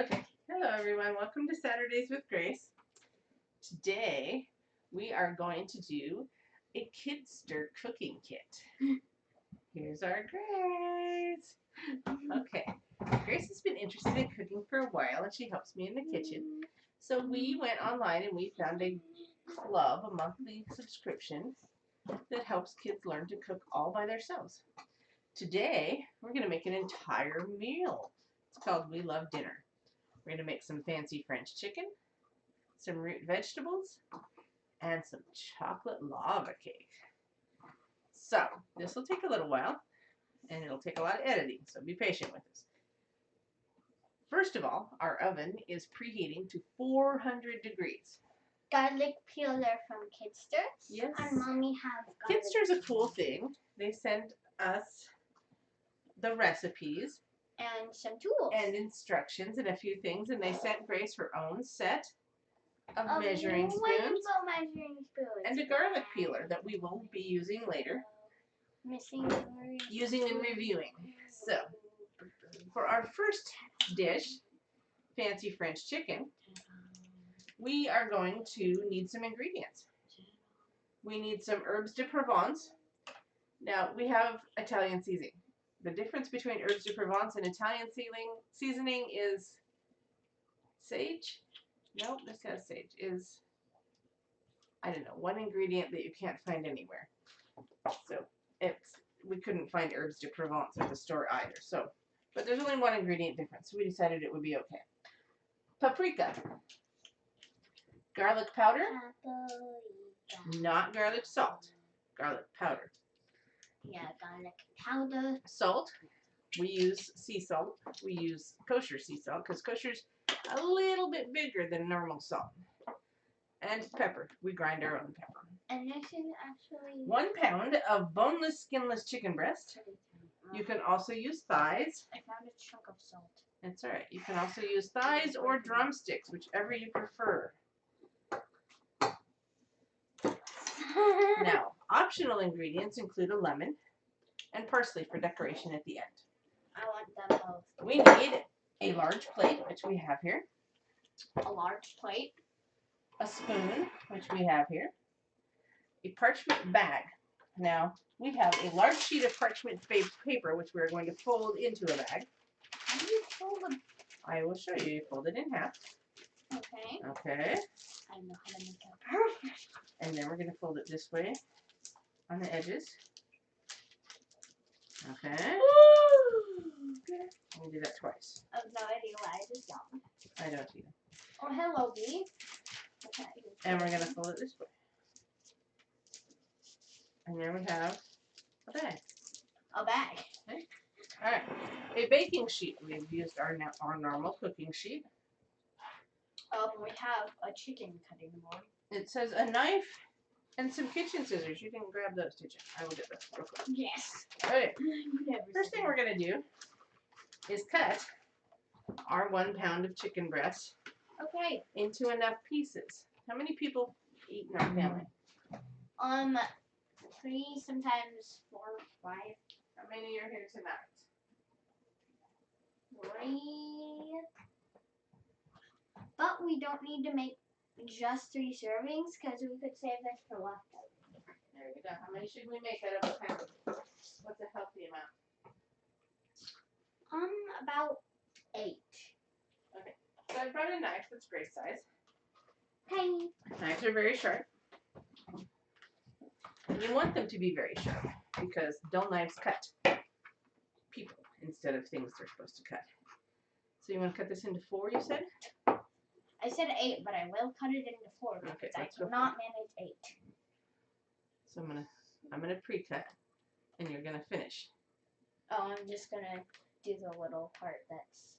Okay, hello everyone. Welcome to Saturdays with Grace. Today we are going to do a Kidster cooking kit. Here's our Grace. Okay, Grace has been interested in cooking for a while and she helps me in the kitchen. So we went online and we found a club, a monthly subscription that helps kids learn to cook all by themselves. Today we're going to make an entire meal. It's called We Love Dinner. We're going to make some fancy French chicken, some root vegetables, and some chocolate lava cake. So, this will take a little while, and it'll take a lot of editing, so be patient with us. First of all, our oven is preheating to 400 degrees. Garlic peeler from Kidster. Yes. And Mommy has garlic. Kidster's a cool thing. They send us the recipes and some tools and instructions and a few things, and they sent Grace her own set of measuring spoons and a garlic peeler that we will be using later, using and reviewing. So for our first dish, fancy French chicken, we are going to need some ingredients. We need some herbes de Provence. Now we have Italian seasoning. The difference between herbes de Provence and Italian seasoning is sage. Nope, this has sage. Is, I don't know, one ingredient that you can't find anywhere. So we couldn't find herbes de Provence at the store either. So, but there's only one ingredient difference. So we decided it would be okay. Paprika. Garlic powder. Not garlic salt. Garlic powder. Yeah, garlic powder. Salt. We use sea salt. We use kosher sea salt because kosher's a little bit bigger than normal salt. And pepper. We grind our own pepper. And this is actually 1 pound of boneless, skinless chicken breast. You can also use thighs. I found a chunk of salt. That's alright. You can also use thighs or drumsticks, whichever you prefer. Now, optional ingredients include a lemon and parsley for decoration at the end. I want them both. We need a large plate, which we have here. A large plate. A spoon, which we have here. A parchment bag. Now, we have a large sheet of parchment paper, which we're going to fold into a bag. How do you fold them? I will show you. You fold it in half. Okay. Okay. I know how to make it. And then we're going to fold it this way on the edges. Okay. Okay. I'm going to do that twice. I have no idea why I just jumped. I don't either. Oh, hello, bee. Okay. And we're going to fold it this way. And there we have a bag. A bag. Okay. All right. A baking sheet. We've used our normal cooking sheet. We have a chicken cutting board. It says a knife and some kitchen scissors. You can grab those, did you? I will get those real quick. Yes. Okay. First thing we're going to do is cut our 1 pound of chicken breast into enough pieces. How many people eat in our family? 3, sometimes 4, 5. How many are here tonight? 3. But we don't need to make just 3 servings because we could save this for leftovers. There we go. How many should we make out of a pound? What's a healthy amount? About 8. Okay. So I brought a knife that's great size. Okay. Knives are very sharp. And you want them to be very sharp because dull knives cut people instead of things they're supposed to cut. So you want to cut this into 4, you said? I said 8, but I will cut it into 4 because Okay, I cannot manage 8. So I'm gonna pre-cut, and you're gonna finish. Oh, I'm just gonna do the little part that's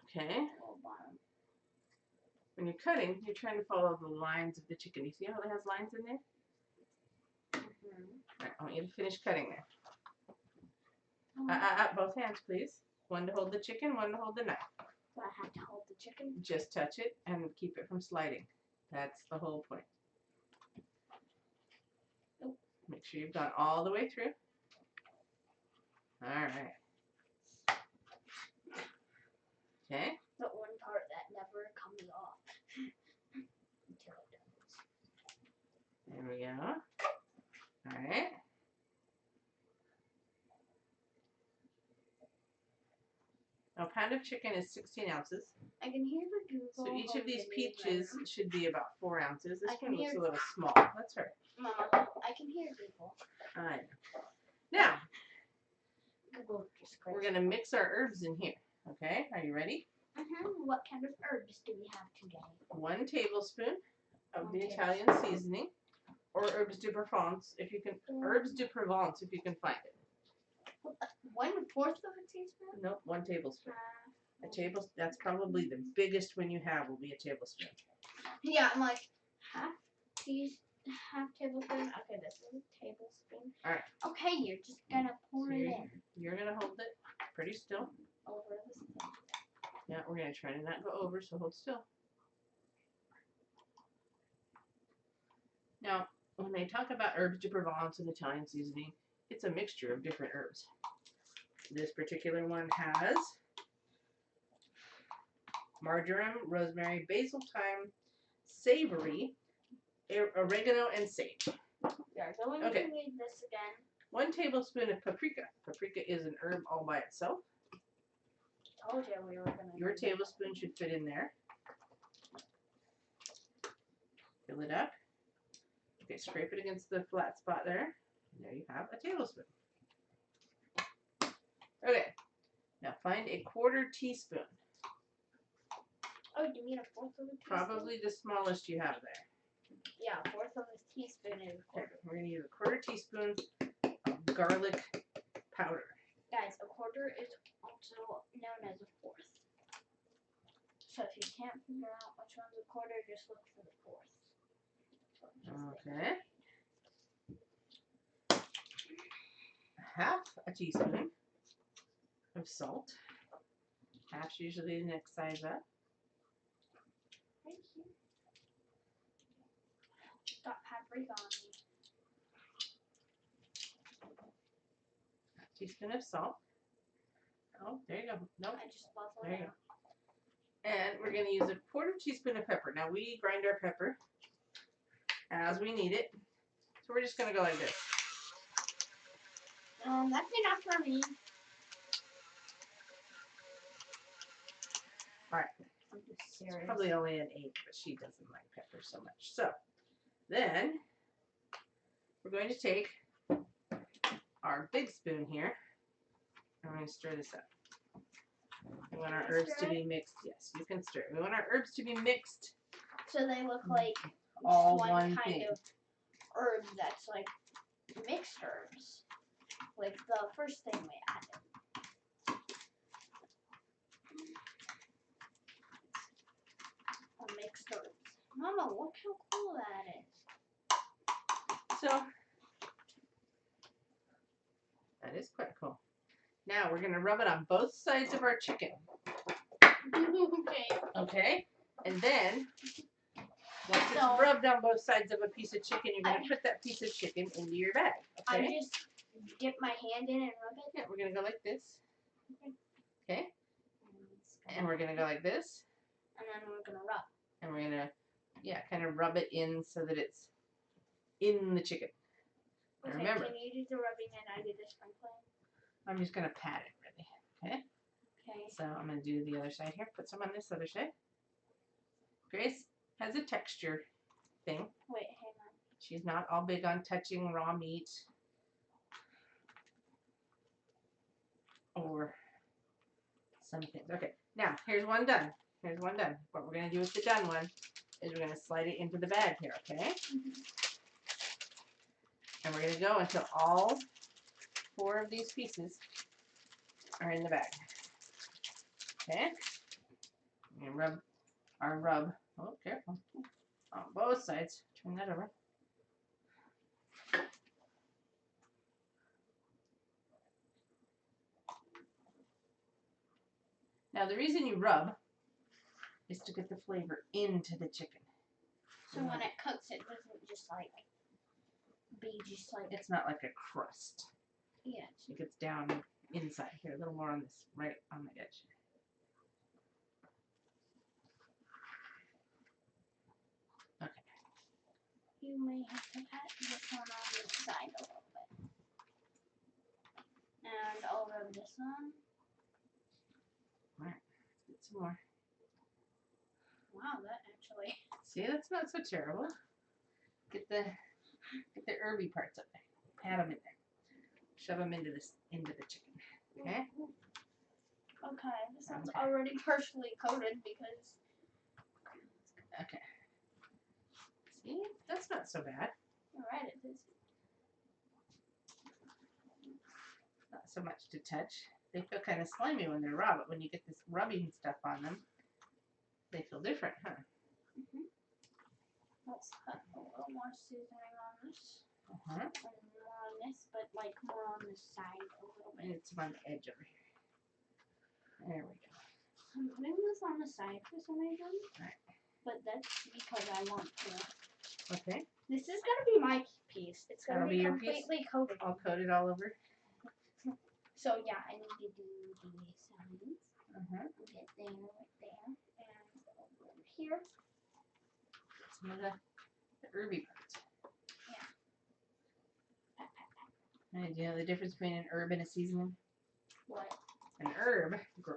Okay. bottom. When you're cutting, you're trying to follow the lines of the chicken. You see how it has lines in there? All right, I want you to finish cutting there. Both hands, please. One to hold the chicken, one to hold the knife. Do I have to hold the chicken? Just touch it and keep it from sliding. That's the whole point. Make sure you've gone all the way through. All right. Okay. Now, a pound of chicken is 16 ounces. I can hear the Google. So each of these Home in the peaches room. should be about 4 ounces. This I can one looks hear- a little small. That's her. Mama, I can hear Google. All right. Now, Google just we're going to mix our herbs in here. Okay, are you ready? What kind of herbs do we have today? 1 tablespoon of One the tablespoon. Italian seasoning, or herbs de Provence if you can. Herbs de Provence if you can find it. 1/4 of a teaspoon. Nope, 1 tablespoon. Half. That's probably the biggest one you have will be a tablespoon. Yeah, I'm like half tablespoon. Okay, this is a tablespoon. All right. Okay, you're just gonna pour it in You're gonna hold it pretty still. over this thing. Yeah, we're gonna try to not go over, so hold still. Now, when they talk about herbs de Provence and Italian seasoning, it's a mixture of different herbs. This particular one has marjoram, rosemary, basil, thyme, savory, oregano, and sage. You're going Okay. to need this again. 1 tablespoon of paprika. Paprika is an herb all by itself. Told you we were gonna. Your do tablespoon should fit in there. Fill it up. Okay, scrape it against the flat spot there. And there you have a tablespoon. Okay, now find a 1/4 teaspoon. Oh, do you mean a 1/4 of a teaspoon? Probably the smallest you have there. Yeah, 1/4 of a teaspoon is a Okay, 1/4. we're going to use a 1/4 teaspoon of garlic powder. Guys, a 1/4 is also known as a 1/4. So if you can't figure out which one's a 1/4, just look for the 4th. Okay. 1/2 a teaspoon of salt. Half's usually the next size up. Right here. Got paprika on me. A teaspoon of salt. Oh, there you go. Nope. I just buffalo There you it. go. And we're going to use a 1/4 teaspoon of pepper. Now we grind our pepper as we need it. So we're just going to go like this. That's enough for me. Alright. I'm just It's serious. probably only an 8, but she doesn't like pepper so much. So then we're going to take our big spoon here. And we're going to stir this up. We want our Can I herbs stir to be mixed. Yes, you can stir it. We want our herbs to be mixed. So they look like All just one kind thing. of herb that's like mixed herbs. Like the first thing we added. A mixed herbs. Mama, look how cool that is. So that is quite cool. Now we're going to rub it on both sides of our chicken. Okay. Okay? And then once it's So- rubbed on both sides of a piece of chicken, you're going to put that piece of chicken into your bag. I Okay? just dip my hand in and rub it. Yeah, we're going to go like this. Okay? And And we're going to go like this. then we're gonna rub. And we're going to, yeah, kind of rub it in so that it's in the chicken. And Okay, remember, can you do the rubbing and I do the sprinkling? I'm just going to pat it really. Okay? Okay. So I'm going to do the other side here. Put some on this other side. Grace has a texture thing. Wait, hang on. She's not all big on touching raw meat or some things. Okay, now here's one done. Here's one done. What we're going to do with the done one is we're going to slide it into the bag here, okay? And we're going to go until all 4 of these pieces are in the bag. Okay? And rub our rub. Oh, careful. On both sides. Turn that over. Now the reason you rub is to get the flavor into the chicken. So when it cooks, it doesn't just like be just like It's not like a crust. yeah. It gets down inside here, a little more on this, right on the edge. Okay. You may have to pat this one on the side a little bit, and I'll rub this one. Put some more. Wow, that actually. See, that's not so terrible. Get the herby parts up there. Pat them in there. Shove them into the chicken. Okay. Okay, this one's Okay. already partially coated because. Okay. See, that's not so bad. Alright, it is. Not so much to touch. They feel kind of slimy when they're raw, but when you get this rubbing stuff on them, they feel different, huh? Let's put a little more seasoning on this. Uh-huh. And more on this, but like more on the side a little And bit. it's on the edge over here. There we go. I'm putting this on the side for some reason. Right. But that's because I want to. Okay. This is gonna be my piece. It's gonna That'll be be your piece? completely coated. All coated all over. So yeah, I need to do the sides. Uh-huh. Get there, right there, and over here. Some of the herby parts. Yeah. And do you know the difference between an herb and a seasoning? What? An herb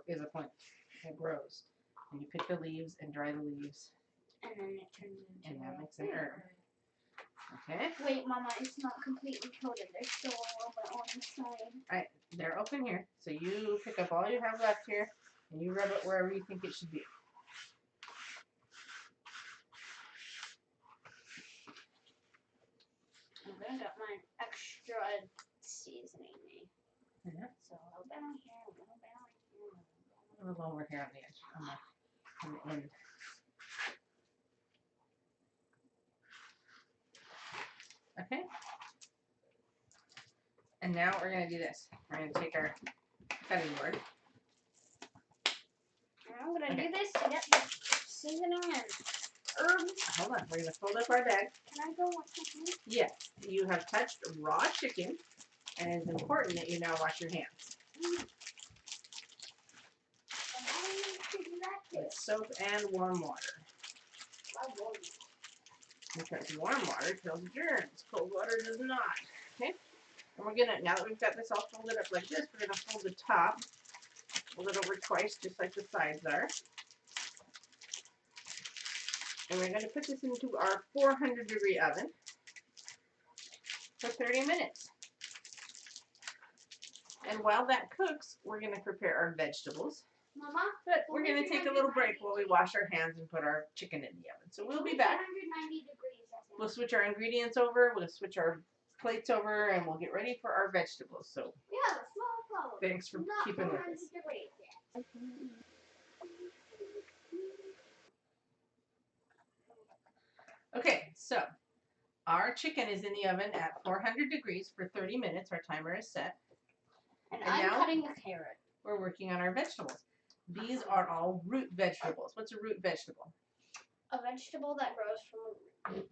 is a plant that grows. And you pick the leaves and dry the leaves. And then it turns into. And that makes an herb. Okay? Wait, Mama, it's not completely coated. There's still a little bit on the side. Alright, they're open here. So you pick up all you have left here and you rub it wherever you think it should be. I'm gonna get my extra seasoning. Yeah. So a little bit on here, a little bit on here. A little over here on the edge, on the end. Okay. And now we're gonna do this. We're gonna take our cutting board. And I'm gonna Okay. do this to get the seasoning and herbs. Hold on, we're gonna fold up our bag. Can I go with something? Yes, you have touched raw chicken, and it's important that you now wash your hands And how do you do that? with soap and warm water. Why won't you? Because warm water kills germs, cold water does not. Okay? And we're gonna, now that we've got this all folded up like this, we're gonna fold the top, fold it over twice, just like the sides are. And we're gonna put this into our 400-degree oven for 30 minutes. And while that cooks, we're gonna prepare our vegetables. Mama? But we're gonna take a little break while we wash our hands and put our chicken in the oven. So we'll be back. 190 degrees. We'll switch our ingredients over, we'll switch our plates over, and we'll get ready for our vegetables. So Yeah, the small problem. thanks for Not keeping with 100 us. degrees yet. Okay, so our chicken is in the oven at 400 degrees for 30 minutes. Our timer is set. And And I'm now- cutting a carrot. We're working on our vegetables. These are all root vegetables. What's a root vegetable? A vegetable that grows from a root.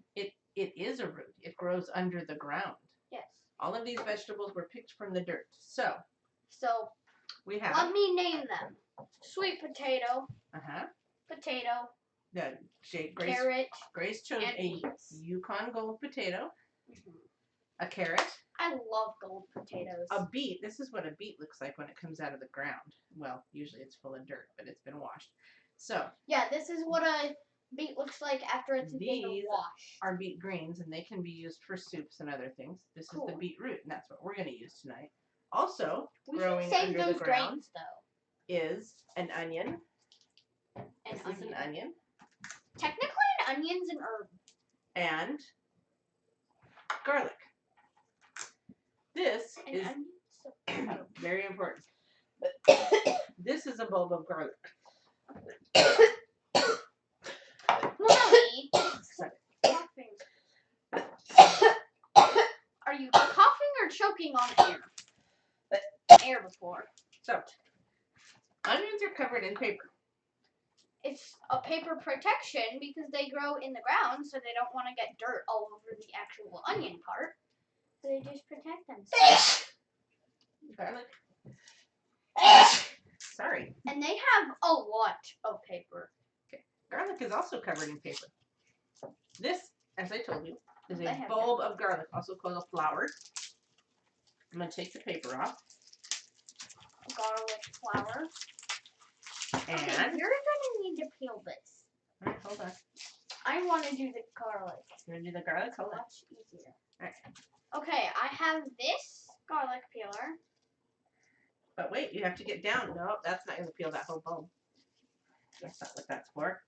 It is a root. It grows under the ground. Yes. All of these vegetables were picked from the dirt. So So, we have let me name them. Sweet potato, potato, the carrot, Grace chose and a beets. Yukon Gold potato, a carrot, I love gold potatoes. a beet. This is what a beet looks like when it comes out of the ground. Well, usually it's full of dirt, but it's been washed. So Yeah, this is what a beet looks like after it's been These washed. are beet greens, and they can be used for soups and other things. This is the Cool. beetroot, and that's what we're going to use tonight. Also, We growing should save under those the ground grains though. is an onion. An This is onion. an onion. Technically, an onion's an herb. And garlic. This An is onion. very important. This is a bulb of garlic. Mommy, Sorry. coughing. Are you coughing or choking on air? Air before. So, onions are covered in paper. It's a paper protection because they grow in the ground, so they don't want to get dirt all over the actual onion part. So they just protect themselves. Garlic. Sorry. And they have a lot of paper. Garlic is also covered in paper. This, as I told you, is They a have bulb of garlic, also called a flower. I'm going to take the paper off. Garlic flour. And Okay, you're gonna need to peel this. all right, hold on. I want to do the garlic. You want to do the garlic? Hold on. Much easier. Alright. Okay, I have this garlic peeler. But wait, you have to get down. No, that's not going to peel that whole bulb. That's not what that's for.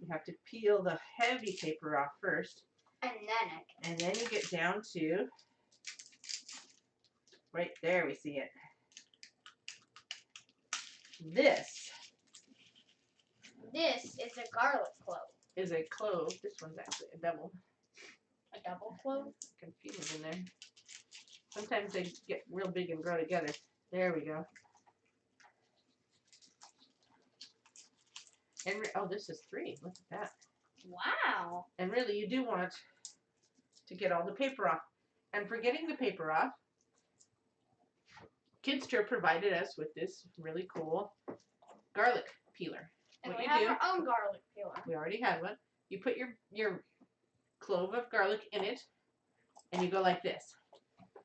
You have to peel the heavy paper off first. And then it. And then you get down to, right there we see it. This Is a garlic clove. is a clove. This one's actually a double. A double clove? Confused in there. Sometimes they get real big and grow together. There we go. And oh, this is 3. Look at that. Wow. And really, you do want to get all the paper off. And for getting the paper off, Kidster provided us with this really cool garlic peeler. And What we you have do, our own garlic peeler. we already had one. You put your clove of garlic in it, and you go like this.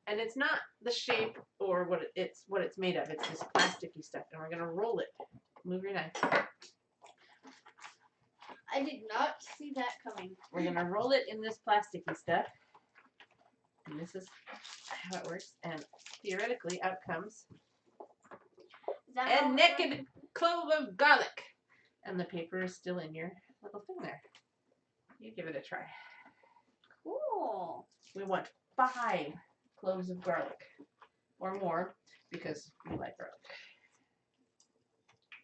And it's not the shape or what it's made of. It's this plasticky stuff, and we're gonna roll it. Move your knife. I did not see that coming. We're gonna roll it in this plasticky stuff, and this is how it works. And theoretically, out comes Is that a how it naked works? clove of garlic, and the paper is still in your little thing there. You give it a try. Cool. We want 5 cloves of garlic or more because we like garlic.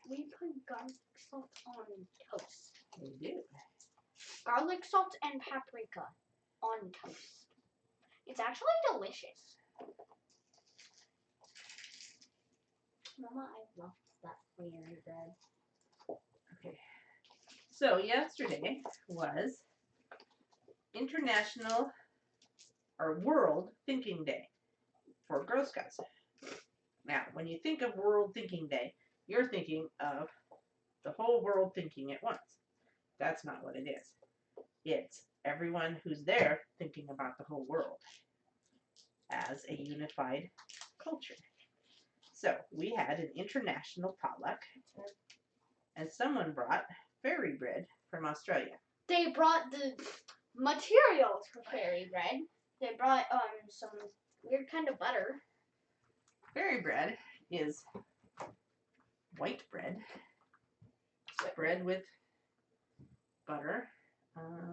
We put garlic salt on toast. We do. Garlic salt and paprika on toast. It's actually delicious. Mama, I love that fairy bread. Okay. So yesterday was International or World Thinking Day for Girl Scouts. Now, when you think of World Thinking Day, you're thinking of the whole world thinking at once. That's not what it is. It's everyone who's there thinking about the whole world as a unified culture. So we had an international potluck, and someone brought fairy bread from Australia. They brought the materials for fairy bread. They brought some weird kind of butter. Fairy bread is white bread spread with butter.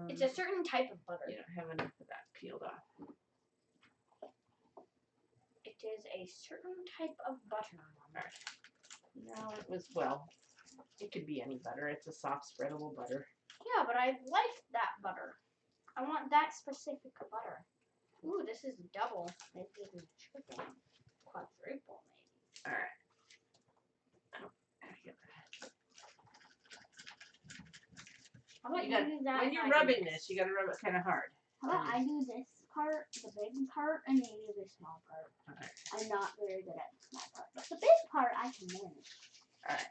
It's a certain type of butter. You don't have enough of that peeled off. It is a certain type of butter. No, it was, well, it could be any butter. It's a soft spreadable butter. Yeah, but I like that butter. I want that specific butter. Ooh, this is double. Maybe even triple. Quadruple, maybe. All right. How about You got- you do that? When and you're I do rubbing this, you got to rub it kind of hard. How about I do this part, the big part, and you do the small part? Alright. I'm not very good at the small part, but the big part I can manage.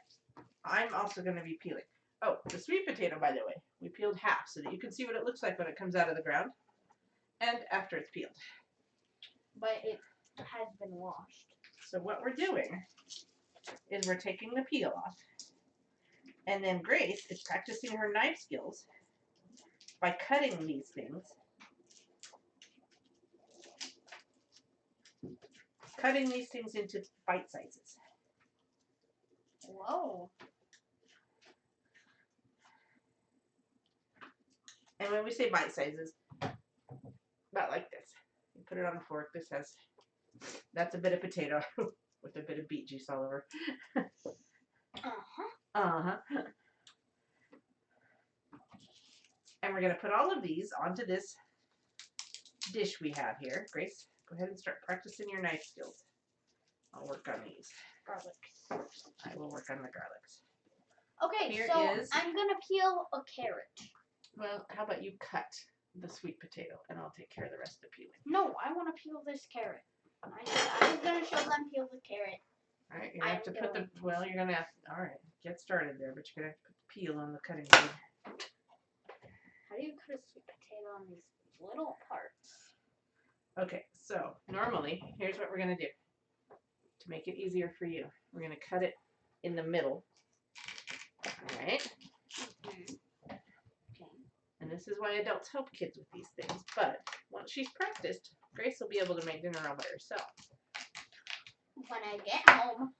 I'm also going to be peeling. Oh, the sweet potato, by the way, we peeled half so that you can see what it looks like when it comes out of the ground and after it's peeled. But it has been washed. So what we're doing is we're taking the peel off, and then Grace is practicing her knife skills by cutting these things. Cutting these things into bite sizes. Whoa. And when we say bite sizes, about like this. You put it on a fork. That's a bit of potato with a bit of beet juice all over. Uh-huh. And we're going to put all of these onto this dish we have here. Grace, go ahead and start practicing your knife skills. I'll work on these. Garlic. I will work on the garlics. Okay, Here so is- I'm gonna peel a carrot. Well, how about you cut the sweet potato and I'll take care of the rest of the peeling. No, I want to peel this carrot. I was gonna show them peel the carrot. All right, you're going to have to put the, going well, you're going to have, all right, get started there, but you're going to have to put the peel on the cutting board. How do you cut a sweet potato on these little parts? Okay, so normally, here's what we're going to do. To make it easier for you, we're going to cut it in the middle All right. Okay. And this is why adults help kids with these things. But once she's practiced, Grace will be able to make dinner all by herself. When I get home,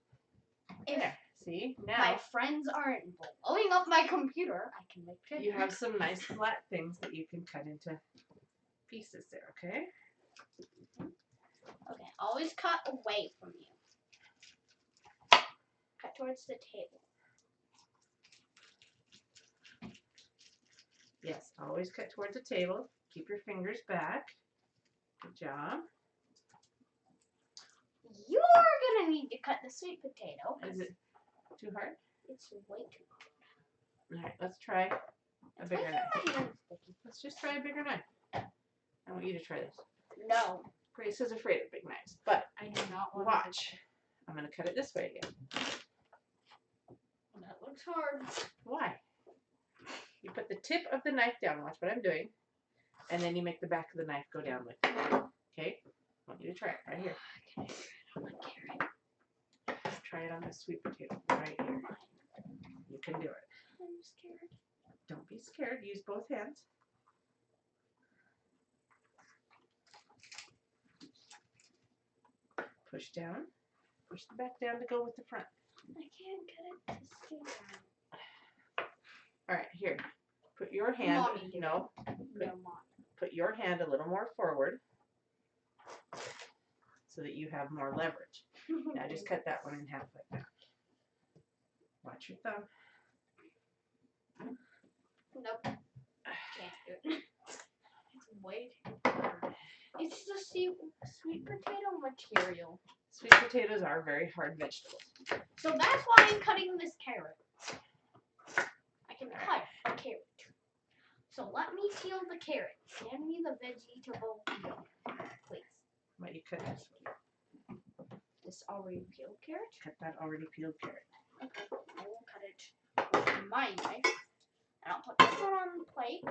if There. See? my Now friends aren't blowing up my computer, I can make dinner. you have some nice flat things that you can cut into pieces there, okay? Okay, always cut away from you. Cut towards the table. Yes, always cut towards the table. Keep your fingers back. Good job. You're gonna need to cut the sweet potato. Is it too hard? It's way too hard. All right, let's try a bigger Making knife. my hands sticky. Let's just try a bigger knife. I want you to try this. No, Grace is afraid of big knives, but I do not want watch. I'm going to cut it this way again. That looks hard. Why? You put the tip of the knife down. Watch what I'm doing. And then you make the back of the knife go down with it. Okay? I want you to try it right here. Try it on the sweet potato right here. You can do it. I'm scared. Don't be scared. Use both hands. Push down. Push the back down to go with the front. I can't get it to stay down. All right, here. Put your hand. Mommy did. No. No, Mom. Put your hand a little more forward so that you have more leverage. Now just cut that one in half like that. Watch your thumb. Nope. Can't do it. It's way too hard. It's the sweet potato material. Sweet potatoes are very hard vegetables. So that's why I'm cutting this carrot. I can cut a carrot. So let me peel the carrot. Hand me the vegetable peel, please. Might you cut this one? This already peeled carrot? Cut that already peeled carrot. Okay, I will cut it with my knife. And I'll put this one on the plate.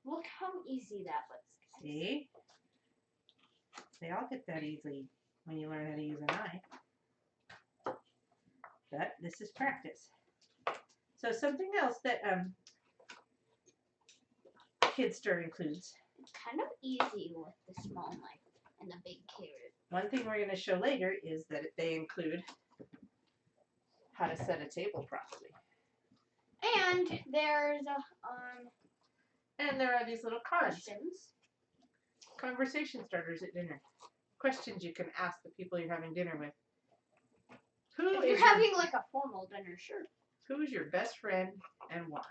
Look how easy that was. See? They all get that easily when you learn how to use a knife. But this is practice. So something else that Kidstir includes. It's kind of easy with the small knife and the big carrot. One thing we're going to show later is that they include how to set a table properly. And there's And there are these little cards. questions. Conversation starters at dinner. Questions you can ask the people you're having dinner with. If you're having like a formal dinner, sure. Who's your best friend and why?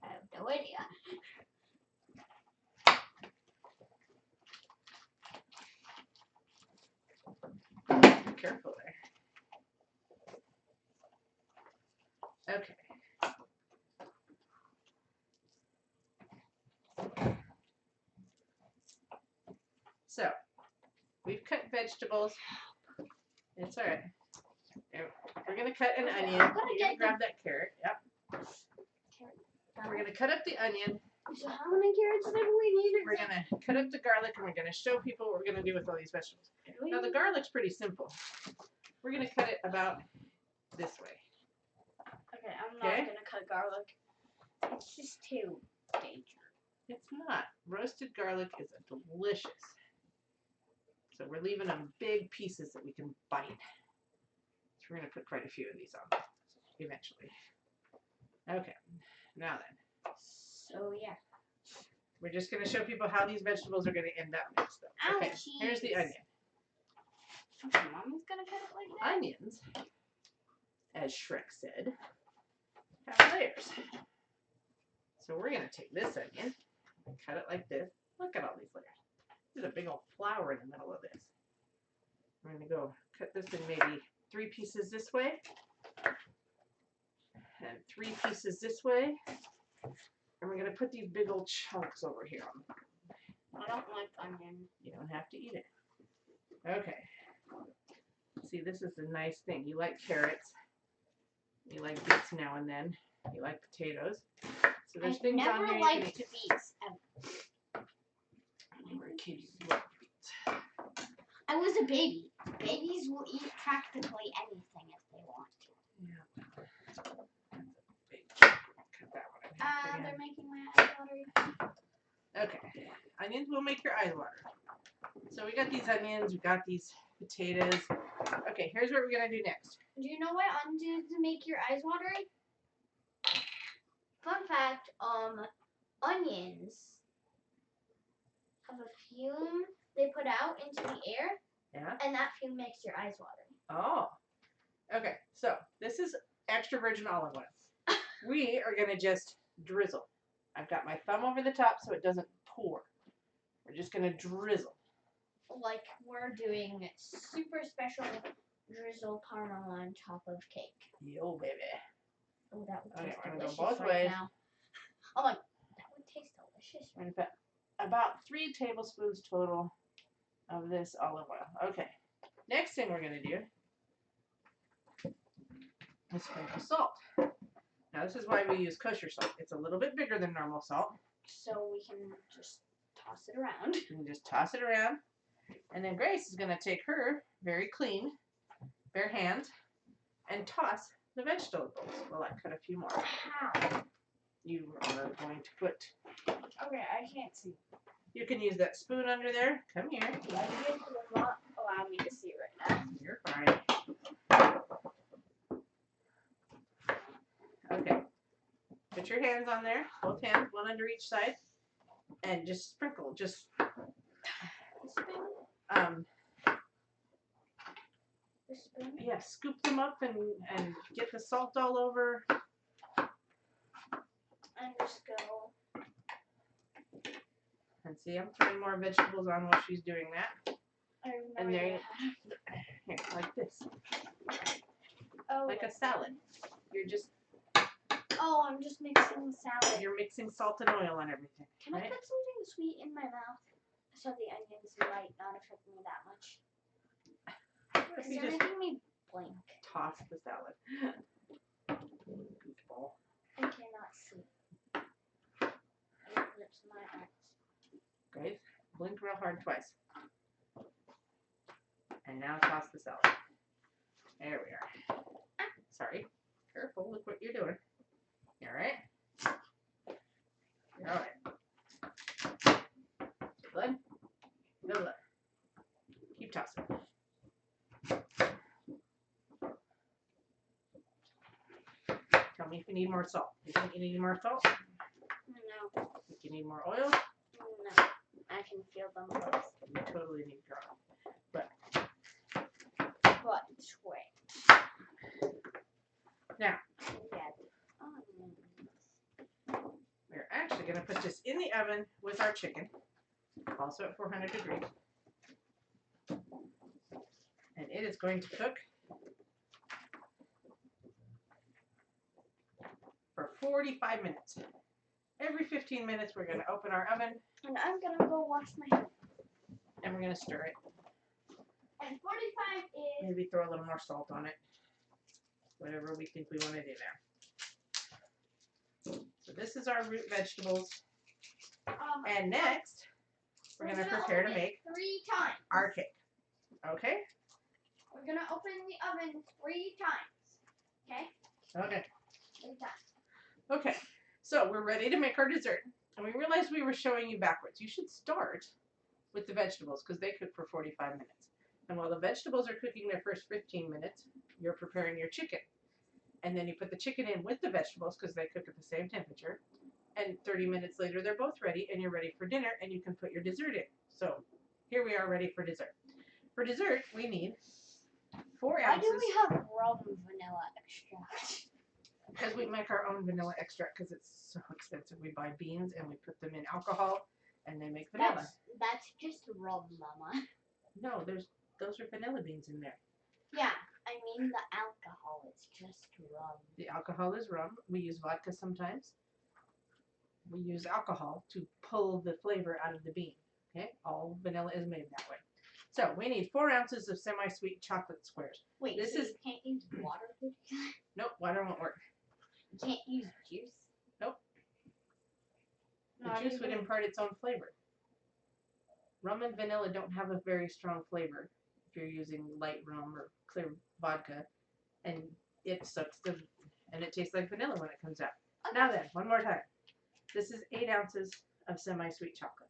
I have no idea. Be careful there. Okay. So, we've cut vegetables. It's alright. We're going to cut an onion. I'm gonna You're get going to grab that carrot. Yep. We're going to cut up the onion. So how many carrots did we need? We're going to cut up the garlic, and we're going to show people what we're going to do with all these vegetables. Now, the garlic's pretty simple. We're going to cut it about this way. Okay, I'm not gonna cut garlic. It's just too dangerous. It's not. Roasted garlic is delicious. So we're leaving them big pieces that we can bite. So we're going to put quite a few of these on eventually. Okay, now then. So yeah. We're just going to show people how these vegetables are going to end up mixed up. Okay, here's the onion. Okay, Mommy's gonna cut it like that. Onions, as Shrek said, have layers. So we're going to take this onion and cut it like this. Look at all these layers. There's a big old flower in the middle of this. We're going to go cut this in maybe 3 pieces this way. And 3 pieces this way. And we're going to put these big old chunks over here. I don't like onion. You don't have to eat it. Okay. See, this is the nice thing. You like carrots. You like beets now and then. You like potatoes. So there's things on never here liked you can eat. beets. When you were a kid, you loved beets. I was a baby. Babies will eat practically anything if they want to. Yeah. Cut that one in half again. They're making my eyes watery. Okay, onions will make your eyes water. So we got these onions, we got these potatoes. Okay, here's what we're gonna do next. Do you know why onions make your eyes watery? Fun fact, onions have a fume they put out into the air, Yeah. and that fume makes your eyes watery. Oh. Okay, so this is extra virgin olive oil. We are gonna just drizzle. I've got my thumb over the top so it doesn't pour. We're just gonna drizzle. Like we're doing super special drizzle caramel on top of cake. Yo, baby. Oh, that would Okay, taste we're gonna go delicious both right ways. now. Oh my, that would taste delicious. We're gonna put about 3 tablespoons total of this olive oil. Okay. Next thing we're gonna do is sprinkle salt. Now this is why we use kosher salt. It's a little bit bigger than normal salt. So we can just toss it around. You can just toss it around. And then Grace is gonna take her very clean, bare hand, and toss the vegetables. Well, I cut a few more. How? You are going to put, Okay, I can't see. you can use that spoon under there. Come here. The onions will not allow me to see right now. You're fine. Okay. Put your hands on there, both hands, one under each side, and just sprinkle. Just The spoon? The spoon? Yeah, scoop them up and get the salt all over. And just go. And see, I'm throwing more vegetables on while she's doing that. I And remember there you that. Here, like this, Oh, like a salad. You're just I'm just mixing the salad. you're mixing salt and oil on everything. Can I right? put something sweet in my mouth? So the onions might not affect me that much. Because You they're just making me blink. toss the salad. Goofball. I cannot see. My lips and my eyes. Guys, blink real hard twice. And now toss the salad. There we are. Sorry. Careful, look what you're doing. You alright? You're alright. Blood? No blood. Keep tossing. Tell me if you need more salt. You think you need more salt? No. Think you need more oil? No. I can feel them both. You totally need garlic. But wait. Now. Yeah, the onions. We're actually going to put this in the oven with our chicken, also at 400 degrees. And it is going to cook for 45 minutes. Every 15 minutes, we're going to open our oven. And I'm going to go wash my hands. And we're going to stir it. And 45 is... Maybe throw a little more salt on it. Whatever we think we want to do there. So this is our root vegetables. And next, we're going to prepare to make 3 times. our cake. Okay? We're going to open the oven 3 times. Okay? Okay. 3 times. Okay. So we're ready to make our dessert. And we realized we were showing you backwards. You should start with the vegetables because they cook for 45 minutes. And while the vegetables are cooking their first 15 minutes, you're preparing your chicken. And then you put the chicken in with the vegetables because they cook at the same temperature. And 30 minutes later, they're both ready and you're ready for dinner and you can put your dessert in. So here we are ready for dessert. For dessert, we need 4 ounces. Why do we have rum vanilla extract? Because we make our own vanilla extract because it's so expensive. We buy beans and we put them in alcohol and they make vanilla. That's just rum, Mama. No, those are vanilla beans in there. Yeah, I mean the alcohol is just rum. The alcohol is rum. We use vodka sometimes. We use alcohol to pull the flavor out of the bean. Okay, all vanilla is made that way. So we need 4 ounces of semi-sweet chocolate squares. Wait, This so is- you can't use water to do that? Nope, water won't work. You can't use juice? Nope. The Not juice would even- impart its own flavor. Rum and vanilla don't have a very strong flavor. you're using light rum or clear vodka, and it sucks and it tastes like vanilla when it comes out. Okay. Now then, one more time. This is 8 ounces of semi-sweet chocolate.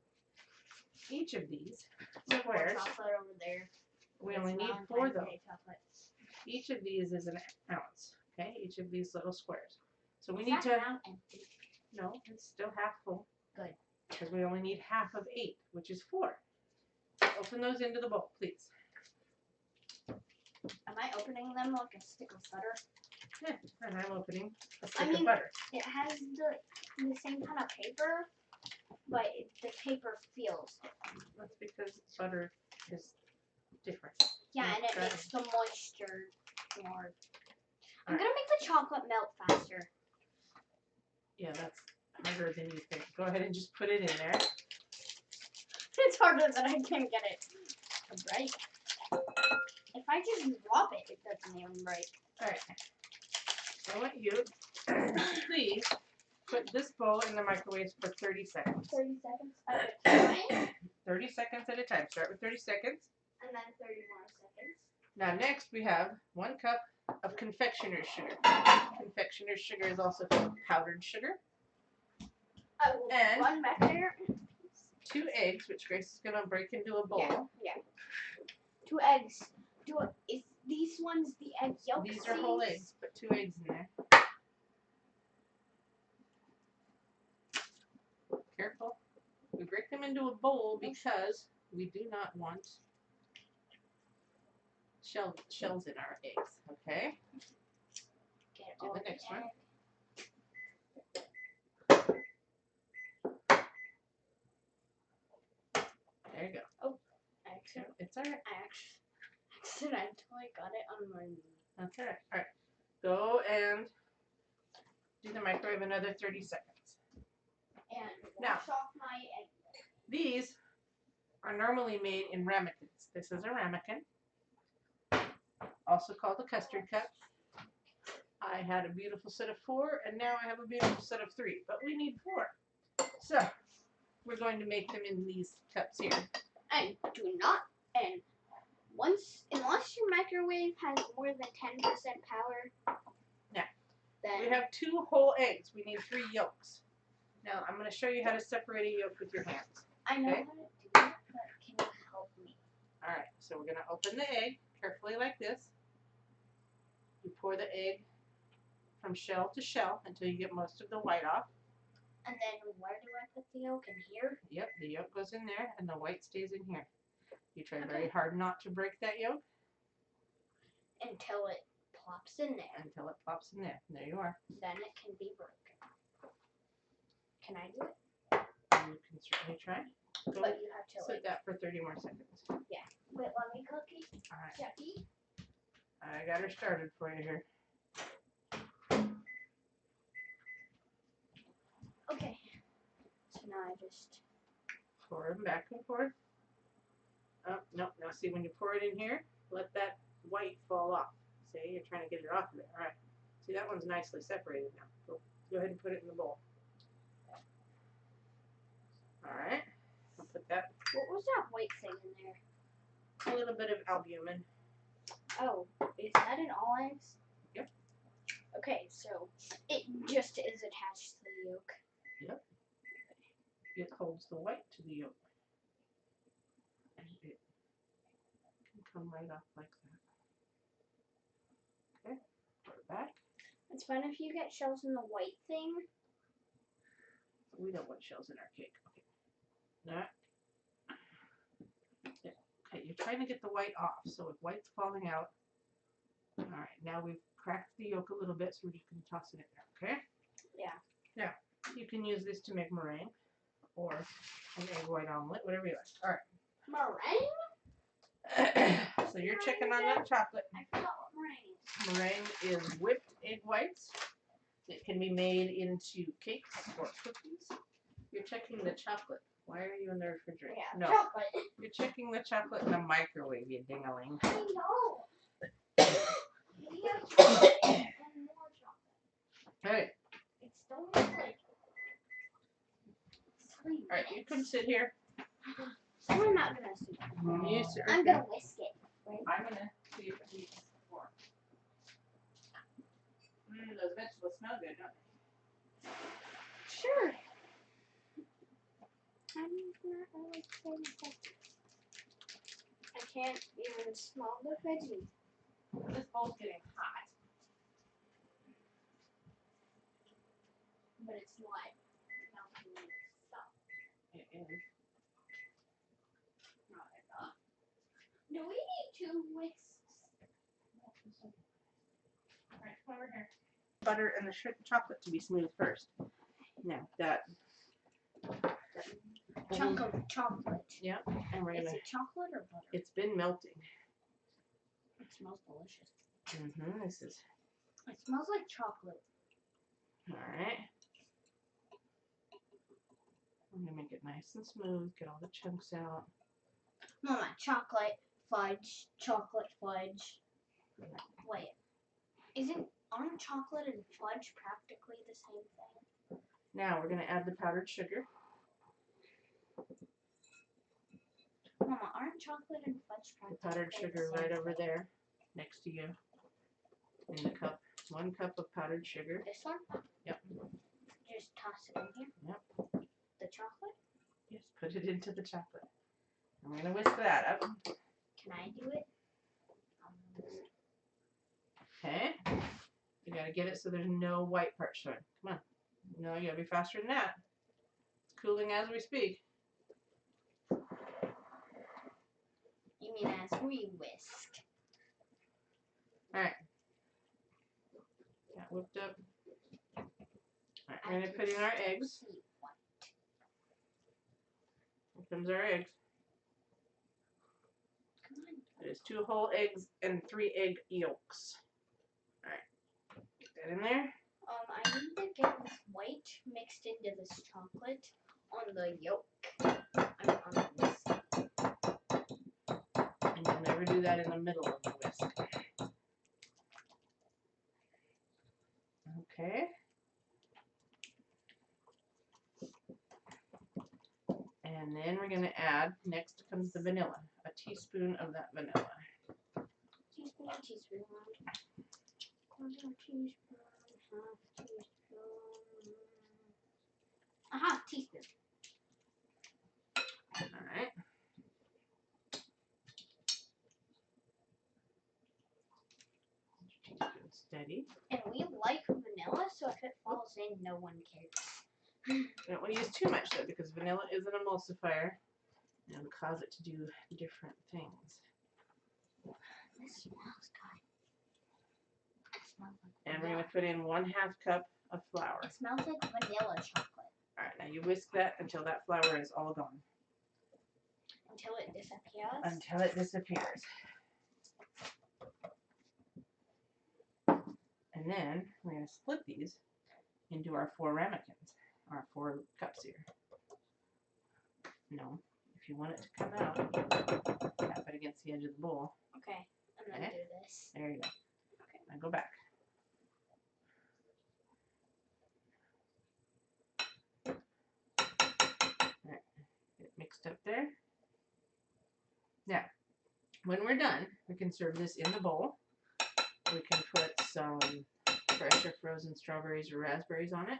Each of these More squares, chocolate over there. we It's only need Valentine's 4 though. Day chocolate. Each of these is an ounce. Okay, each of these little squares. So we Is need that to. now empty? No, it's still half full. Good. Because we only need half of 8, which is 4. Open those into the bowl, please. Am I opening them like a stick of butter? Yeah, and I'm opening a stick I of mean- butter. It has the same kind of paper, but the paper feels different. That's because butter is different. Yeah, and it Okay. makes the moisture more. I'm Alright. gonna make the chocolate melt faster. Yeah, that's harder than you think. Go ahead and just put it in there. It's harder than I can get it to break. If I just drop it, it doesn't even break. Alright. I want you to please put this bowl in the microwave for 30 seconds. 30 seconds at a time, 30 seconds at a time. Start with 30 seconds. and then 30 more seconds. Now next we have 1 cup of confectioner's sugar. Confectioner's sugar is also called powdered sugar. I will And- run back there. 2 eggs, which Grace is going to break into a bowl. Yeah. 2 eggs. Is these ones the egg yolk? These are whole seeds? eggs. Put 2 eggs in there. Careful. We break them into a bowl because we do not want shells in our eggs. Okay? Get Do all the next one. egg. There you go. It's alright. I accidentally got it on my knee. That's alright. Alright. Go and do the microwave another 30 seconds. And Now- wash off my egg. These are normally made in ramekins. This is a ramekin, also called a custard cup. I had a beautiful set of 4, and now I have a beautiful set of 3, but we need 4. So, we're going to make them in these cups here. And do not, and unless your microwave has more than 10% power, Yeah. then We have 2 whole eggs. We need 3 yolks. Now, I'm going to show you how to separate a yolk with your hands. I know okay. how to do that, but can you help me? Alright, so we're going to open the egg carefully like this. You pour the egg from shell to shell until you get most of the white off. And then where do I put the yolk? In here? Yep, the yolk goes in there and the white stays in here. You try Okay. very hard not to break that yolk Until it plops in there. until it plops in there. There you are. Then it can be broken. Can I do it? You can certainly try. Go But you have to sit like. that for 30 more seconds. Wait, let me cookie. Alright, Jackie. I got her started for you here. Okay. So now I just. Pour them back and forth. Oh, no, now see when you pour it in here, let that white fall off. See, you're trying to get it off of it. Alright. See, that one's nicely separated now. Go ahead and put it in the bowl. Alright. I'll put that, What was that white thing in there? a little bit of albumin. Oh, is that in all eggs? Yep. Okay, so it just is attached to the yolk. It holds the white to the yolk. And it can come right off like that. Okay, put it back. It's fun if you get shells in the white thing. We don't want shells in our cake. Okay. That. Yeah. Okay, you're trying to get the white off. So if white's falling out, all right, now we've cracked the yolk a little bit, so we're just going to toss it in there, okay? Yeah. Now, you can use this to make meringue or an egg white omelet, whatever you like. All Meringue? right. So you're checking on that chocolate. I forgot what meringue is. Meringue is whipped egg whites. It can be made into cakes or cookies. You're checking the chocolate. Why are you in the refrigerator? Yeah, No, chocolate. you're checking the chocolate in the microwave, you ding-a-ling. I know. We have chocolate and more chocolate. Alright, It's still like 3 alright, you minutes. can sit here. I'm not gonna see. You sit I'm right gonna there. whisk it. right? I'm gonna see if it needs more. Those vegetables smell good, don't they? Sure. I'm not really excited about this. I can't even smell the veggies. This bowl's getting hot. But it's not melting in stuff. It is. Not enough. Do we need 2 whisks? Alright, come over here. Butter and the chocolate to be smooth first. Now that Chunk of chocolate. yeah, and we're Is gonna. it chocolate or butter? It's been melting. It smells delicious. This is It smells like chocolate. all right. I'm gonna make it nice and smooth. Get all the chunks out. Mama, chocolate fudge. Wait, aren't chocolate and fudge practically the same thing? Now we're gonna add the powdered sugar. Mama, aren't chocolate and fudge The practically powdered sugar the same right over thing? there, next to you, in the cup. 1 cup of powdered sugar. This one? Yep. Just toss it in here? Yep. The chocolate? Yes, put it into the chocolate. And we're gonna whisk that up. Can I do it? Okay. You gotta get it so there's no white part showing. Come on. No, you gotta be faster than that. It's cooling as we speak. You mean as we whisk? Alright. Got whipped up. Alright, we're gonna put in our eggs. Here comes our eggs. Come on. There's 2 whole eggs and 3 egg yolks. Alright. Get that in there. I need to get this white mixed into this chocolate on the yolk. On this. And you'll never do that in the middle of the whisk. Okay. And then we're gonna add, next comes the vanilla. A teaspoon of that vanilla. Teaspoon. Quarter teaspoon. Half teaspoon. Alright. Teaspoon steady. And we like vanilla, so if it falls in, no one cares. You don't want to use too much though, because vanilla is an emulsifier and it'll cause it to do different things. This smells good. It smells like And we're vanilla. gonna put in 1/2 cup of flour. It smells like vanilla chocolate Alright, now you whisk that until that flour is all gone. until it disappears. Until it disappears. And then we're going to split these into our 4 ramekins, our 4 cups here. No, if you want it to come out, tap it against the edge of the bowl. Okay, and then Okay. do this. There you go. Okay. Now go back. Alright, get it mixed up there. Now, when we're done, we can serve this in the bowl. We can put some fresh or frozen strawberries or raspberries on it.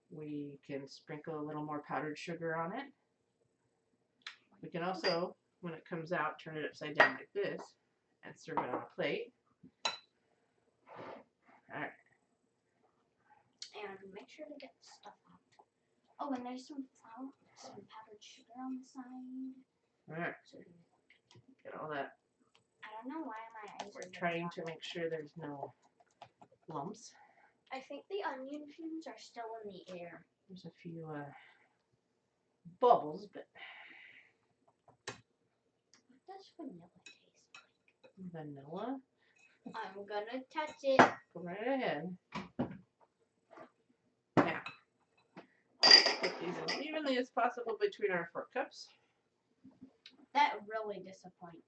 We can sprinkle a little more powdered sugar on it. We can also, when it comes out, turn it upside down like this and serve it on a plate. Alright. And make sure to get the stuff out. Oh, and there's some flour, some powdered sugar on the side. Alright, So get all that. I don't know why my eyes We're are trying to make sure there's no lumps. I think the onion fumes are still in the air. There's a few bubbles, but What does vanilla taste like? vanilla, I'm gonna touch it. go right ahead. Now, put these as evenly as possible between our 4 cups. That really disappointed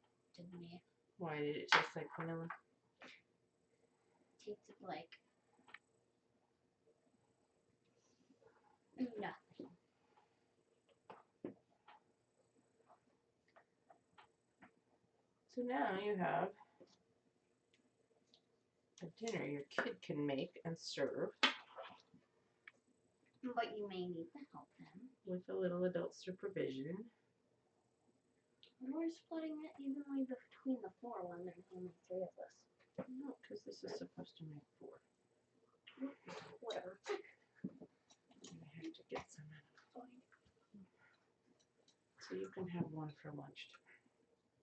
me. Why did it taste like vanilla? Tasted like nothing. So now you have a dinner your kid can make and serve But you may need to help them. with a little adult supervision. And we're splitting it evenly between the four when there's only three of us. No, because this is supposed to make 4. Whatever. I have to get some in. So you can have one for lunch.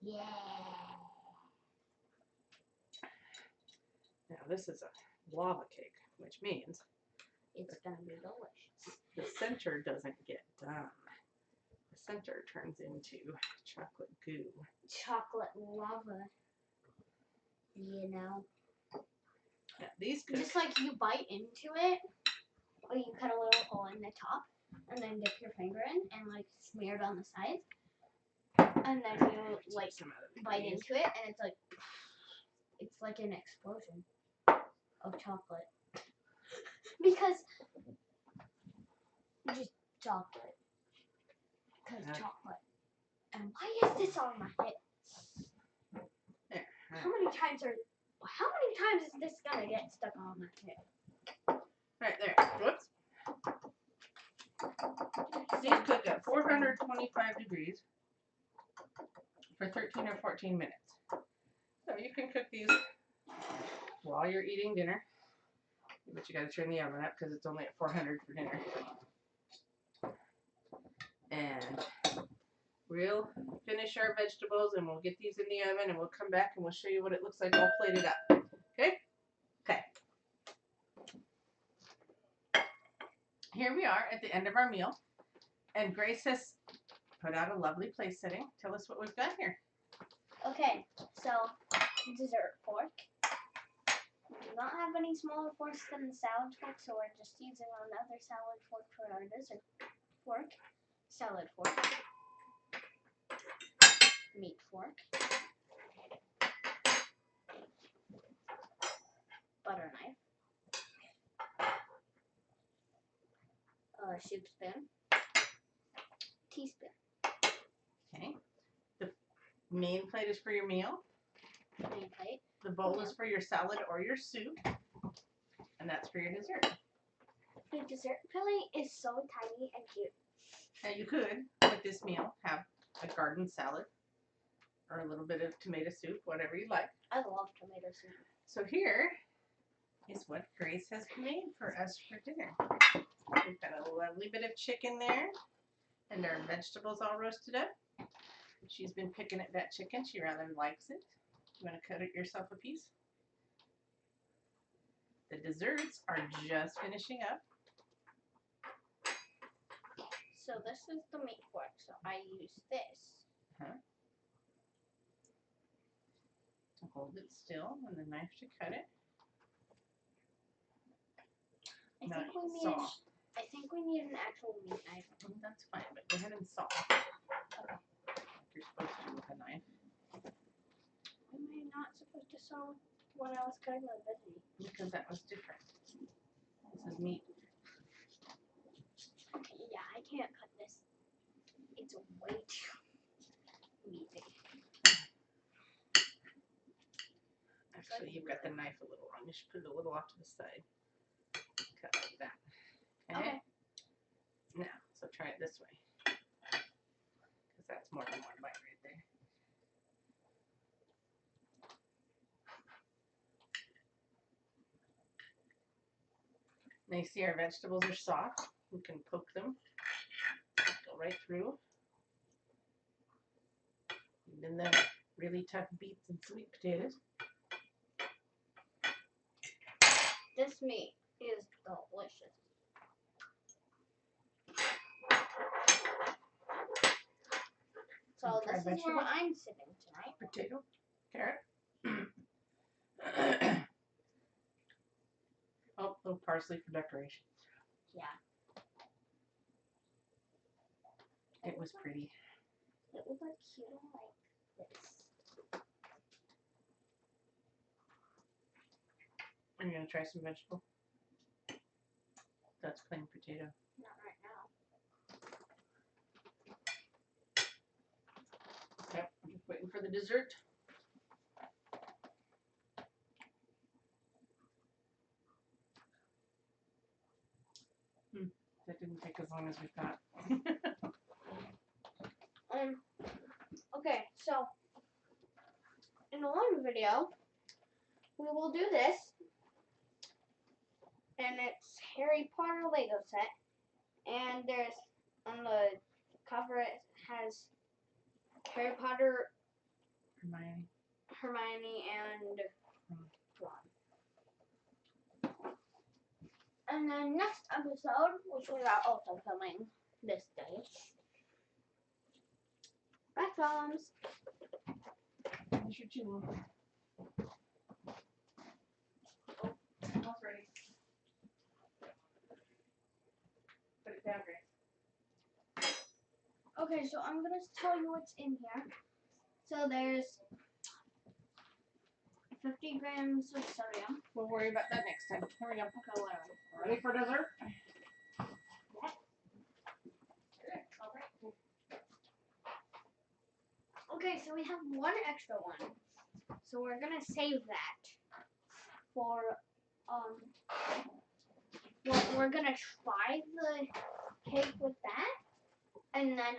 Yeah. Now this is a lava cake, which means It's gonna be delicious. the center doesn't get done. The center turns into chocolate goo. Chocolate lava. You know? Now these cook. Just like you bite into it, or you cut a little hole in the top, and then dip your finger in and like smear it on the sides. And then you like some out of these. bite into it, and it's like an explosion of chocolate. Because just chocolate. Because Yeah. chocolate. And why is this on my head? There. How many times is this gonna get stuck on my head? Right there. Whoops. These cook at 425 degrees for 13 or 14 minutes. So you can cook these while you're eating dinner. But you gotta turn the oven up because it's only at 400 for dinner. And we'll finish our vegetables and we'll get these in the oven and we'll come back and we'll show you what it looks like all plated up. Okay? Okay. Here we are at the end of our meal. And Grace has put out a lovely place setting. Tell us what we've got here. Okay, so dessert fork. We do not have any smaller forks than the salad fork, so we're just using another salad fork for our dessert fork. Salad fork. Meat fork. Butter knife. Soup spoon. Teaspoon. Okay. The main plate is for your meal. Main plate. The bowl is for your salad or your soup. And that's for your dessert. The dessert plate is so tiny and cute. Now you could, with this meal, have a garden salad or a little bit of tomato soup, whatever you like. I love tomato soup. So here is what Grace has made for us for dinner. We've got a lovely bit of chicken there and our vegetables all roasted up. She's been picking at that chicken. She rather likes it. You want to cut it yourself a piece? The desserts are just finishing up. So this is the meat fork, so I use this. To hold it still and the knife to cut it. I think we need an actual meat knife. That's fine, but go ahead and saw. Like you're supposed to with a knife. Why am I not supposed to saw when I was cutting the veggie? Because that was different. This is meat. Okay, yeah, I can't cut this. It's way too meaty. Actually, you've got the knife a little wrong. You should put it a little off to the side. Cut like that. Okay. Now, so try it this way. Because that's more than one bite right there. Now you see our vegetables are soft. We can poke them. Go right through. Even the really tough beets and sweet potatoes. This meat is delicious. So this is where I'm sitting tonight. Potato, carrot. Oh, little parsley for decoration. Yeah. It was pretty. It was like cute like this. Are you gonna try some vegetable? That's plain potato. Not right now. Yep, I'm just waiting for the dessert. That didn't take as long as we thought. Okay, so in one video, we will do this, and it's Harry Potter Lego set, and there's on the cover it has Harry Potter, Hermione, and Ron. And then next episode, which we are also filming this day, Bath bombs. Here's your jewel. Almost ready. Put it down, Grace. Okay, so I'm gonna tell you what's in here. So there's 50 grams of sodium. We'll worry about that next time. Here we go. Okay, whatever. Ready for dessert? Yeah. Good. All right. Okay, so we have one extra one. So we're gonna save that for we're gonna try the cake with that, and then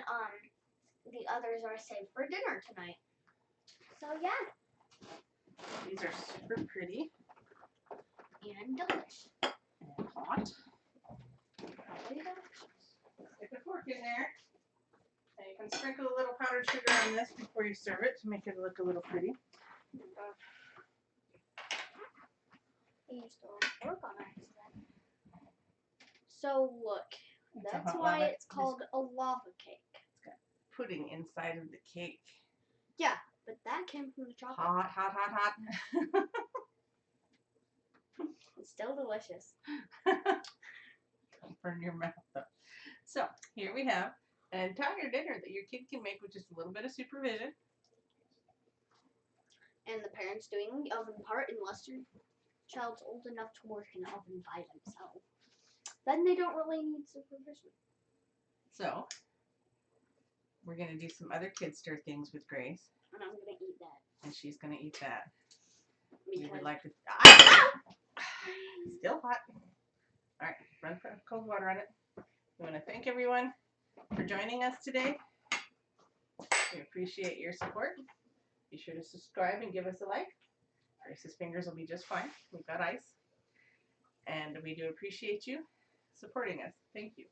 the others are saved for dinner tonight. So yeah. These are super pretty And delicious. and hot. Really delicious. Stick a fork in there. And you can sprinkle a little powdered sugar on this before you serve it to make it look a little pretty. I used the wrong fork on accident. So look, It's a that's hot why lava. it's called a lava cake. Pudding inside of the cake. But that came from the chocolate. Hot, hot, hot, hot. It's still delicious. Don't burn your mouth up. So here we have an entire dinner that your kid can make with just a little bit of supervision. And the parents doing the oven part unless your child's old enough to work in an oven by themselves. Then they don't really need supervision. So we're gonna do some other kid stir things with Grace, And I'm gonna eat that. and she's gonna eat that. We Because would like to. Still hot. All right, run for cold water on it. We want to thank everyone for joining us today. We appreciate your support. Be sure to subscribe and give us a like. Grace's fingers will be just fine. We've got ice. And we do appreciate you supporting us. Thank you.